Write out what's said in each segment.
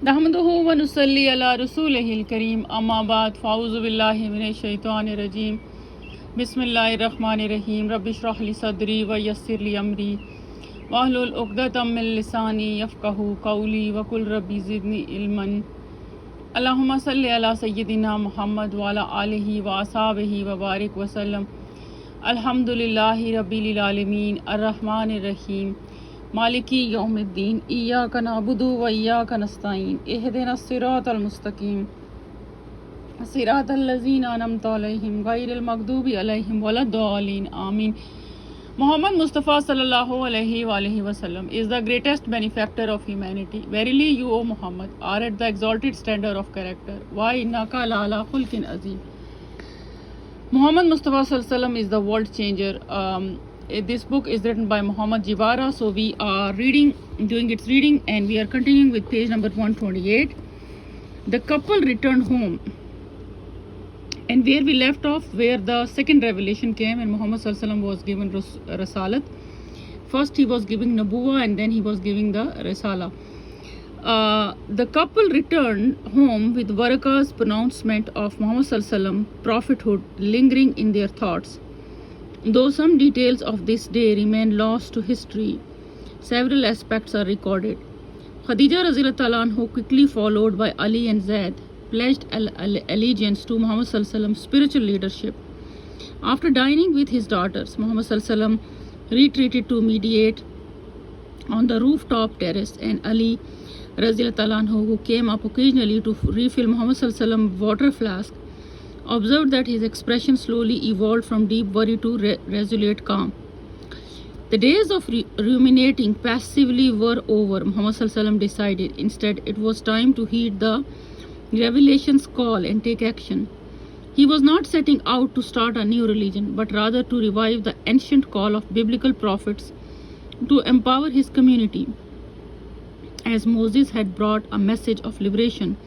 नहमदुहु व नुसल्ली अला रसूलिहिल करीम अम्मा बाद फ़ाऊज़ु बिल्लाहि मिनश शैतानिर रजीम बिस्मिल्लाहिर रहमानिर रहीम रब्बि इश्रह ली सदरी व यस्सिर ली अमरी वाहलुल उक़दतम मिन लिसानी यफ़क़हू क़ौली वक़ुल रब्बि ज़िदनी इल्मन अल्लाहुम्मा सल्लि अला सय्यिदिना मुहम्मद व अला आलिहि व अस्हाबिहि व बारिक वसल्लम अल्हम्दुलिल्लाहि रब्बिल आलमीन अर्रहमानिर रहीम मालिकी यौमिद्दीन इय्याका नअबुदु व इय्याका नस्तईन इहदिनस सिरातल मुस्तकीम सिरातल लज़ीना अनअमता अलैहिम गैरिल मग़दूबि अलैहिम वलद्दालिन आमीन. Muhammad Mustafa sallallahu alaihi wasallam is the greatest benefactor of humanity. Verily you, O Muhammad, are at the exalted standard of character. Wa innaka la'ala khulqin azim. Muhammad Mustafa sallallahu alaihi wasallam is the world changer. This book is written by Muhammad Jibara. So we are doing its reading, and we are continuing with page number 128. The couple returned home, and where we left off, where the second revelation came, and Muhammad sallallahu alaihi wasallam was given Risalat. First he was giving Nabuwa, and then he was giving the Risala. The couple returned home with Waraqa's pronouncement of Muhammad sallallahu alaihi wasallam prophethood lingering in their thoughts. Though some details of this day remain lost to history, several aspects are recorded. Khadija Razilullah anhu, quickly followed by Ali and Zaid, pledged allegiance to Muhammad sallallahu alaihi wasallam's spiritual leadership. After dining with his daughters, Muhammad sallallahu alaihi wasallam retreated to meditate on the rooftop terrace, and Ali Razilullah anhu, who came up occasionally to refill Muhammad sallallahu alaihi wasallam water flask, observed that his expression slowly evolved from deep worry to resolute calm. The days of ruminating passively were over. Muhammad sallallahu alaihi wasallam decided instead it was time to heed the revelation's call and take action. He was not setting out to start a new religion, but rather to revive the ancient call of biblical prophets to empower his community. As Moses had brought a message of liberation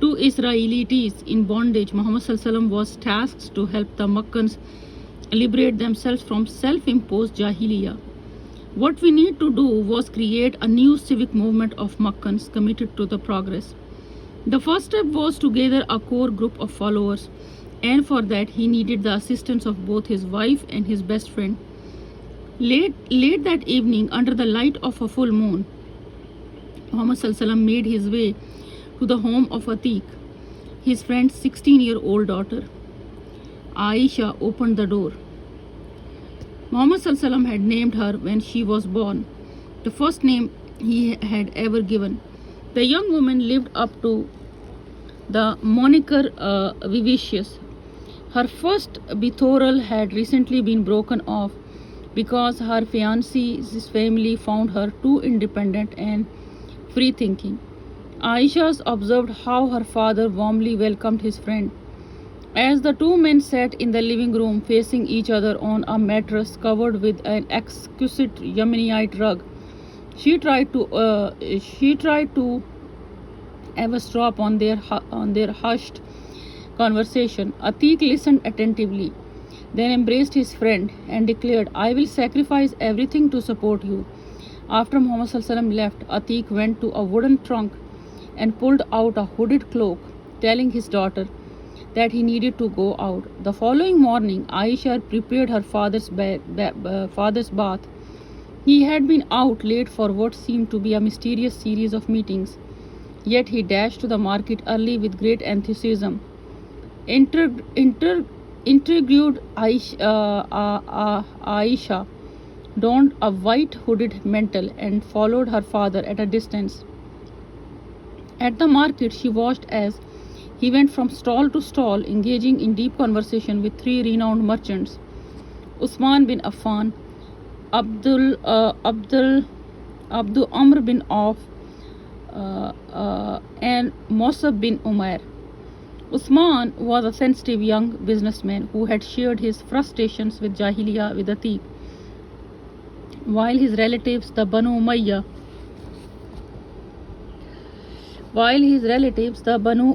to Israelites in bondage, Muhammad sallallahu alaihi wasallam was tasked to help the Makkans liberate themselves from self-imposed Jahiliyyah. What we need to do was create a new civic movement of Makkans committed to the progress. The first step was to gather a core group of followers, and for that he needed the assistance of both his wife and his best friend. Late that evening, under the light of a full moon, Muhammad sallallahu alaihi wasallam made his way to the home of Atiq, his friend's 16-year-old daughter. Aisha opened the door. Muhammad sallallahu alaihi wasallam had named her when she was born, the first name he had ever given. The young woman lived up to the moniker Vivacious. Her first betrothal had recently been broken off because her fiance's family found her too independent and free-thinking. Aisha observed how her father warmly welcomed his friend. As the two men sat in the living room facing each other on a mattress covered with an exquisite Yemenite rug, she tried to eavesdrop on their hushed conversation. Atiq listened attentively, then embraced his friend and declared, "I will sacrifice everything to support you." After Muhammad sallallahu alaihi wasallam left, Atiq went to a wooden trunk and pulled out a hooded cloak, telling his daughter that he needed to go out. The following morning, Aisha prepared her father's bath. He had been out late for what seemed to be a mysterious series of meetings, yet he dashed to the market early with great enthusiasm. Intrigued, Aisha donned a white hooded mantle and followed her father at a distance. At the market, she watched as he went from stall to stall, engaging in deep conversation with three renowned merchants: Usman bin Affan, Abdul Amr bin Auf, and Musab bin Umair. Usman was a sensitive young businessman who had shared his frustrations with Jahiliyyah with Atiq, while his relatives, the Banu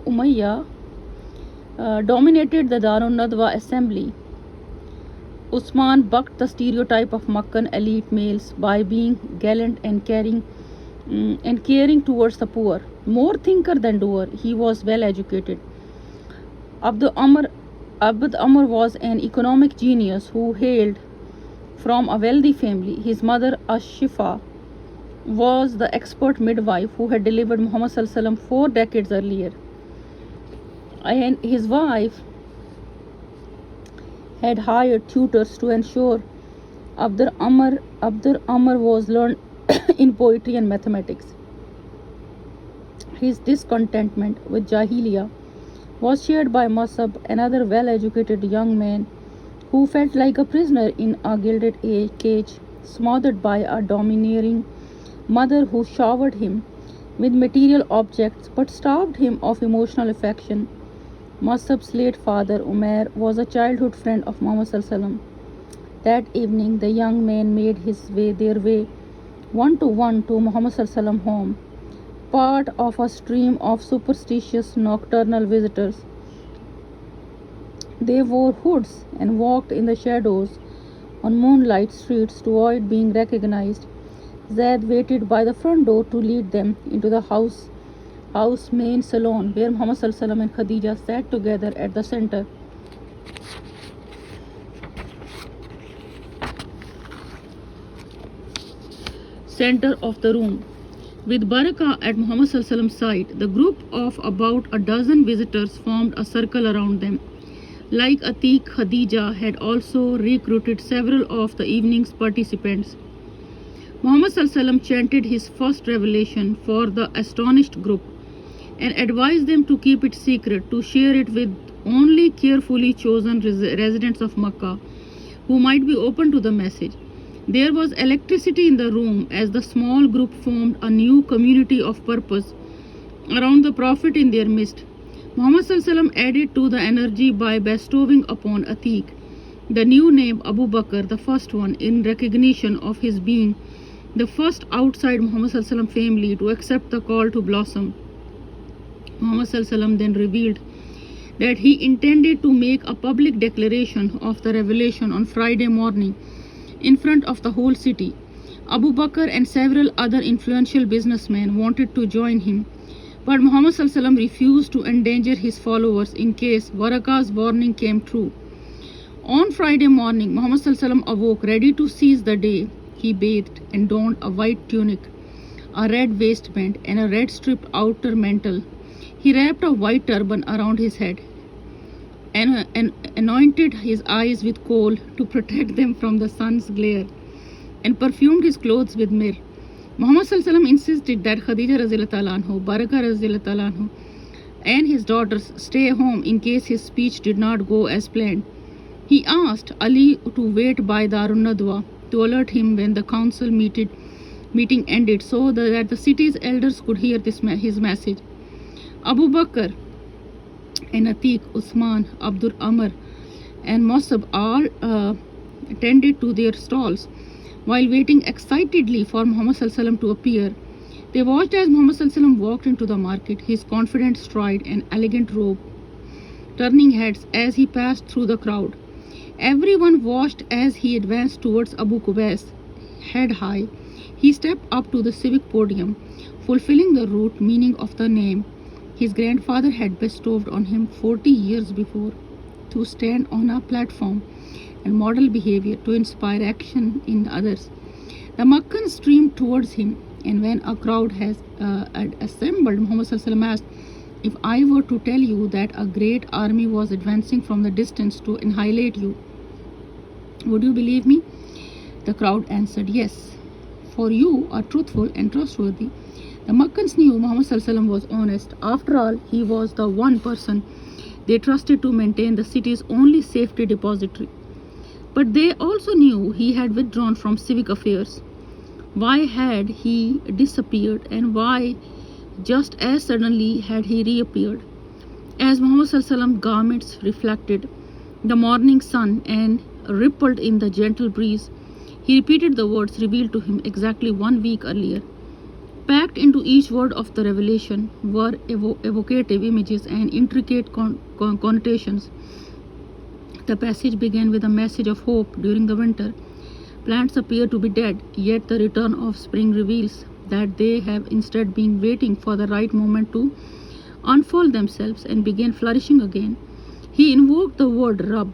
Umayya, dominated the Darun Nadwa assembly. Usman bucked the stereotype of Makkan elite males by being gallant and caring towards the poor. More thinker than doer, he was well educated. Abd Amr was an economic genius who hailed from a wealthy family. His mother, Ashifa, was the expert midwife who had delivered Muhammad 4 decades earlier. And his wife had hired tutors to ensure Abd Amr was learned in poetry and mathematics. His discontentment with Jahiliyyah was shared by Musab, another well-educated young man who felt like a prisoner in a gilded cage, smothered by a domineering mother who showered him with material objects but starved him of emotional affection. Musab's late father, Umair, was a childhood friend of Muhammad. That evening, the young man made their way one to Muhammad's home, part of a stream of superstitious nocturnal visitors. They wore hoods and walked in the shadows on moonlight streets to avoid being recognized. Zaid waited by the front door to lead them into the house main salon, where Muhammad and Khadija sat together at the center of the room. With Barakah at Muhammad's side, the group of about a dozen visitors formed a circle around them. Like Atiq, Khadija had also recruited several of the evening's participants. Muhammad chanted his first revelation for the astonished group and advised them to keep it secret, to share it with only carefully chosen residents of Makkah who might be open to the message. There was electricity in the room as the small group formed a new community of purpose around the Prophet in their midst. Muhammad added to the energy by bestowing upon Atiq the new name Abu Bakr, the first one, in recognition of his being the first outside Muhammad family to accept the call to blossom. Muhammad then revealed that he intended to make a public declaration of the revelation on Friday morning in front of the whole city. Abu Bakr and several other influential businessmen wanted to join him, but Muhammad refused to endanger his followers in case Barakah's warning came true. On Friday morning, Muhammad awoke ready to seize the day. He bathed and donned a white tunic, a red waistband, and a red-striped outer mantle. He wrapped a white turban around his head and anointed his eyes with kohl to protect them from the sun's glare, and perfumed his clothes with myrrh. Muhammad insisted that Khadija anhu, Barakah anhu, and his daughters stay home in case his speech did not go as planned. He asked Ali to wait by Darun Nadwa to alert him when the council meeting ended, so that the city's elders could hear his message. Abu Bakr and Atiq, Usman, Abd Amr, and Musab all tended to their stalls while waiting excitedly for Muhammad to appear. They watched as Muhammad walked into the market, his confident stride and elegant robe turning heads as he passed through the crowd. Everyone watched as he advanced towards Abu Qubais. Head high, he stepped up to the civic podium, fulfilling the root meaning of the name his grandfather had bestowed on him 40 years before, to stand on a platform and model behavior to inspire action in others. The Makkans streamed towards him, and when a crowd had assembled, Muhammad asked, "If I were to tell you that a great army was advancing from the distance to annihilate you, would you believe me?" The crowd answered, "Yes, for you are truthful and trustworthy." The Makkans knew Muhammad was honest. After all, he was the one person they trusted to maintain the city's only safety depository. But they also knew he had withdrawn from civic affairs. Why had he disappeared, and why just as suddenly had he reappeared? As Muhammad's garments reflected the morning sun and rippled in the gentle breeze, he repeated the words revealed to him exactly 1 week earlier. Packed into each word of the revelation were evocative images and intricate connotations. The passage began with a message of hope during the winter. Plants appear to be dead, yet the return of spring reveals that they have instead been waiting for the right moment to unfold themselves and begin flourishing again. He invoked the word Rabb,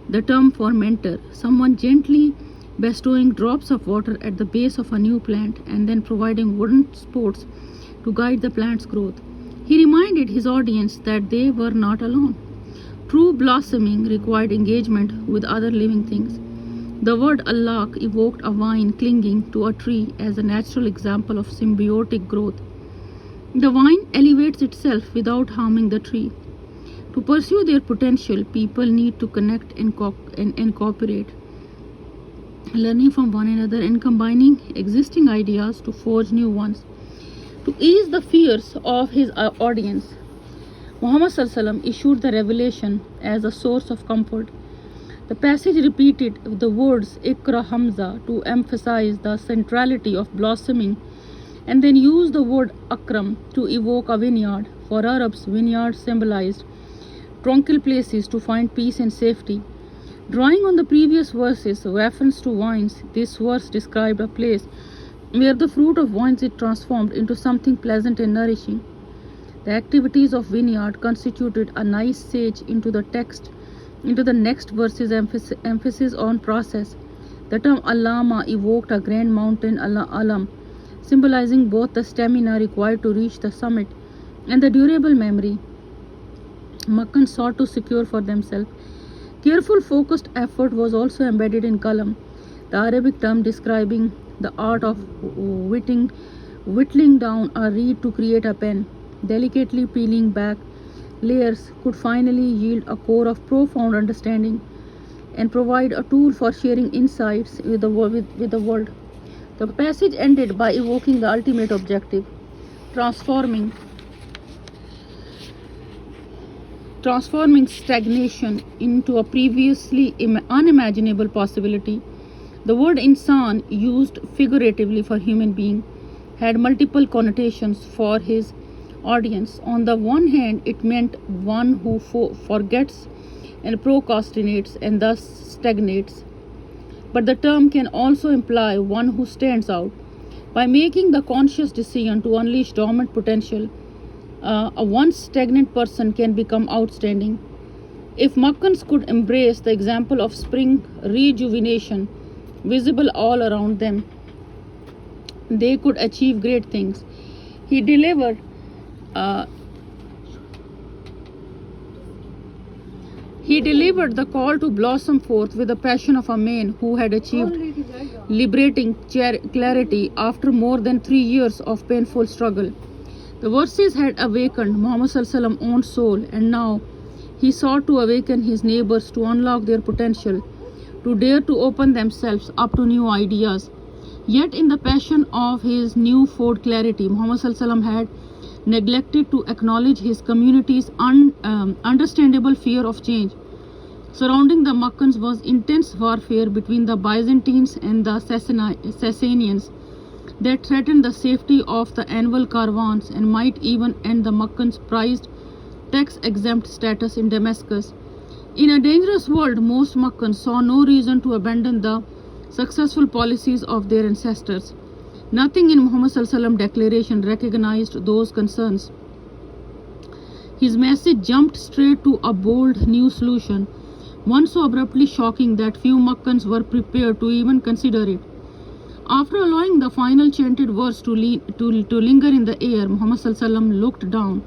the term for mentor, someone gently bestowing drops of water at the base of a new plant and then providing wooden supports to guide the plant's growth. He reminded his audience that they were not alone. True blossoming required engagement with other living things. The word Allah evoked a vine clinging to a tree as a natural example of symbiotic growth. The vine elevates itself without harming the tree. To pursue their potential, people need to connect and incorporate, learning from one another and combining existing ideas to forge new ones. To ease the fears of his audience, Muhammad ﷺ issued the revelation as a source of comfort. The passage repeated the words Ikra Hamza to emphasize the centrality of blossoming, and then used the word Akram to evoke a vineyard. For Arabs, vineyards symbolized tranquil places to find peace and safety. Drawing on the previous verses reference to vines, this verse described a place where the fruit of vines is transformed into something pleasant and nourishing. The activities of vineyard constituted a nice sage into the next verse's emphasis on process. The term Alama evoked a grand mountain Alam, symbolizing both the stamina required to reach the summit and the durable memory Makkans sought to secure for themselves. Careful, focused effort was also embedded in Qalam, the Arabic term describing the art of whittling down a reed to create a pen. Delicately peeling back layers could finally yield a core of profound understanding and provide a tool for sharing insights with the world. The passage ended by evoking the ultimate objective, transforming stagnation into a previously unimaginable possibility. The word insan, used figuratively for human being, had multiple connotations for his audience. On the one hand, it meant one who forgets and procrastinates and thus stagnates. But the term can also imply one who stands out. By making the conscious decision to unleash dormant potential, a once stagnant person can become outstanding. If Makkans could embrace the example of spring rejuvenation visible all around them, they could achieve great things. He delivered the call to blossom forth with the passion of a man who had achieved liberating clarity after more than 3 years of painful struggle. The verses had awakened Muhammad ﷺ's own soul, and now he sought to awaken his neighbors to unlock their potential, to dare to open themselves up to new ideas. Yet in the passion of his newfound clarity, Muhammad ﷺ had neglected to acknowledge his community's understandable fear of change. Surrounding the Makkans was intense warfare between the Byzantines and the Sasanians that threatened the safety of the annual caravans and might even end the Makkans' prized tax-exempt status in Damascus. In a dangerous world, most Makkans saw no reason to abandon the successful policies of their ancestors. Nothing in Muhammad ﷺ's declaration recognized those concerns. His message jumped straight to a bold new solution, one so abruptly shocking that few Makkans were prepared to even consider it. After allowing the final chanted verse to linger in the air, Muhammad ﷺ looked down.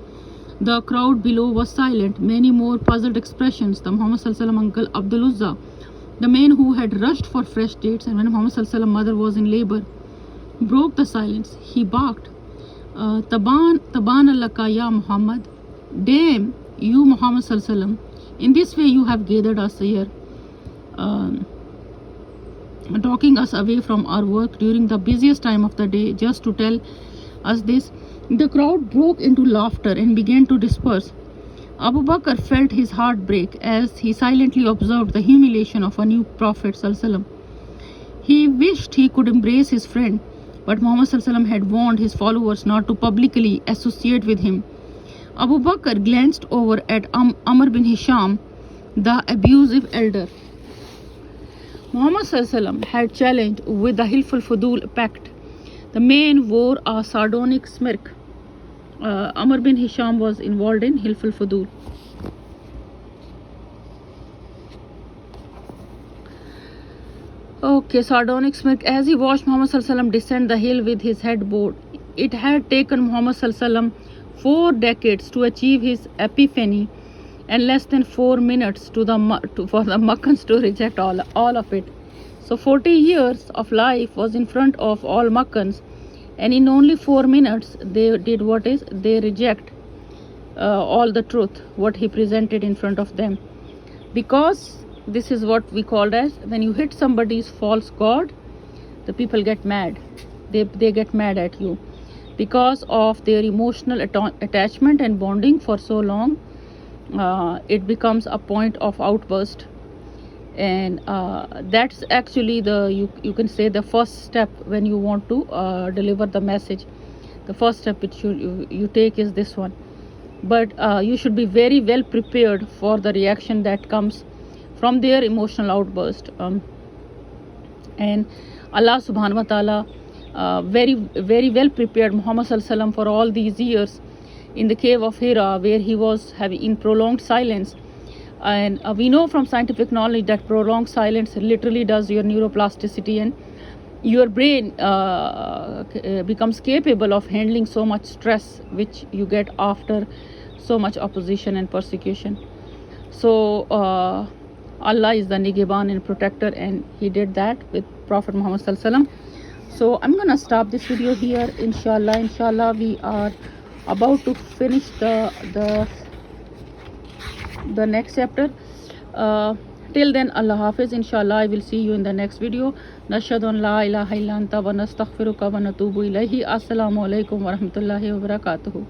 The crowd below was silent. Many more puzzled expressions. The Muhammad ﷺ uncle Abdul Uzza, the man who had rushed for fresh dates and when Muhammad ﷺ's mother was in labor, broke the silence. He barked, Taban Allaka ya Muhammad. Damn you, Muhammad ﷺ. In this way you have gathered us here, talking us away from our work during the busiest time of the day just to tell us this. The crowd broke into laughter and began to disperse. Abu Bakr felt his heart break as he silently observed the humiliation of a new Prophet ﷺ. He wished he could embrace his friend, but Muhammad ﷺ had warned his followers not to publicly associate with him. Abu Bakr glanced over at Amr bin Hisham, the abusive elder. Muhammad ﷺ had challenged with the Hilful Fudul pact The man wore a sardonic smirk. Amr bin Hisham was involved in Hilf al-Fudul. Okay, sardonic smirk. As he watched Muhammad Sallallahu Alaihi Wasallam descend the hill with his head bowed, it had taken Muhammad Sallallahu Alaihi Wasallam 4 decades to achieve his epiphany, and less than 4 minutes for the Makkans to reject all of it. So 40 years of life was in front of all Makkans, and in only 4 minutes they did they reject all the truth what he presented in front of them. Because this is what we called as, when you hit somebody's false god, the people get mad. They get mad at you because of their emotional attachment and bonding for so long. It becomes a point of outburst, and that's actually you can say the first step when you want to deliver the message. The first step which you take is this one, but you should be very well prepared for the reaction that comes from their emotional outburst. And Allah subhanahu wa ta'ala very very well prepared Muhammad sallallahu alaihi wasallam for all these years in the cave of Hira, where he was having in prolonged silence. And we know from scientific knowledge that prolonged silence literally does your neuroplasticity, and your brain becomes capable of handling so much stress which you get after so much opposition and persecution. So Allah is the Nigeban and protector, and he did that with Prophet Muhammad sallallahu alaihi wasallam. So I'm gonna stop this video here. Inshallah we are about to finish the next chapter. Till then, Allah Hafiz. Inshallah I will see you in the next video. Nashhadu an la ilaha illa anta wa nastaghfiruka wa natubu ilayhi. Assalamu alaikum wa rahmatullahi wa barakatuhu.